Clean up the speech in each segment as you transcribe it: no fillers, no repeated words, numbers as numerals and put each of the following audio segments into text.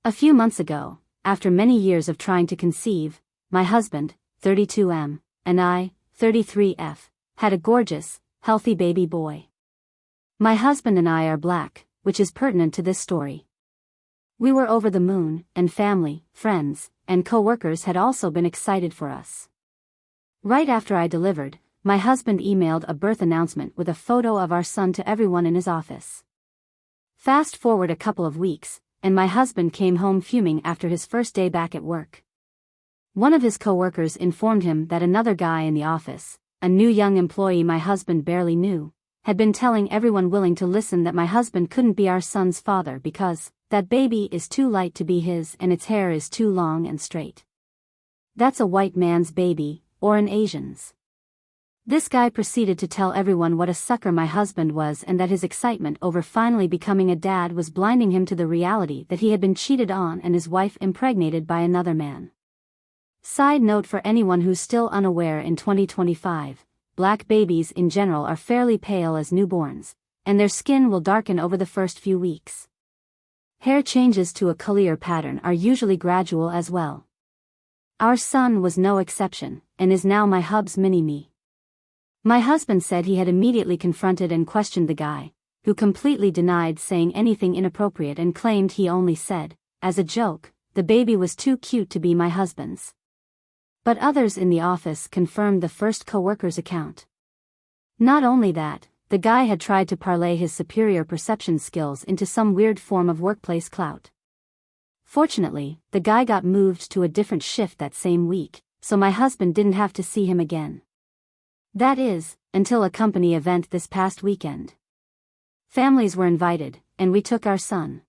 A few months ago, after many years of trying to conceive, my husband, 32M, and I, 33F, had a gorgeous, healthy baby boy. My husband and I are black, which is pertinent to this story. We were over the moon, and family, friends, and coworkers had also been excited for us. Right after I delivered, my husband emailed a birth announcement with a photo of our son to everyone in his office. Fast forward a couple of weeks, and my husband came home fuming after his first day back at work. One of his coworkers informed him that another guy in the office, a new young employee my husband barely knew, had been telling everyone willing to listen that my husband couldn't be our son's father because that baby is too light to be his and its hair is too long and straight. That's a white man's baby, or an Asian's. This guy proceeded to tell everyone what a sucker my husband was and that his excitement over finally becoming a dad was blinding him to the reality that he had been cheated on and his wife impregnated by another man. Side note for anyone who's still unaware, in 2025, black babies in general are fairly pale as newborns, and their skin will darken over the first few weeks. Hair changes to a clear pattern are usually gradual as well. Our son was no exception, and is now my hub's mini-me. My husband said he had immediately confronted and questioned the guy, who completely denied saying anything inappropriate and claimed he only said, as a joke, the baby was too cute to be my husband's. But others in the office confirmed the first coworker's account. Not only that, the guy had tried to parlay his superior perception skills into some weird form of workplace clout. Fortunately, the guy got moved to a different shift that same week, so my husband didn't have to see him again. That is, until a company event this past weekend. Families were invited, and we took our son.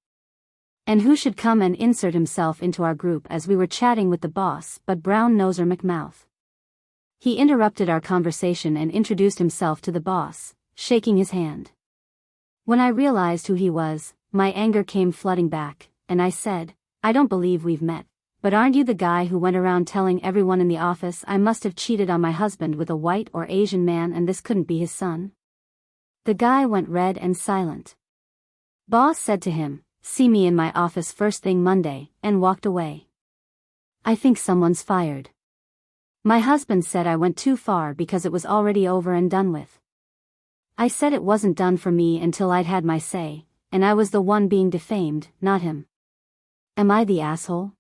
And who should come and insert himself into our group as we were chatting with the boss but Brown-Noser McMouth. He interrupted our conversation and introduced himself to the boss, shaking his hand. When I realized who he was, my anger came flooding back, and I said, "I don't believe we've met. But aren't you the guy who went around telling everyone in the office I must have cheated on my husband with a white or Asian man and this couldn't be his son?" The guy went red and silent. Boss said to him, "See me in my office first thing Monday," and walked away. I think someone's fired. My husband said I went too far because it was already over and done with. I said it wasn't done for me until I'd had my say, and I was the one being defamed, not him. Am I the asshole?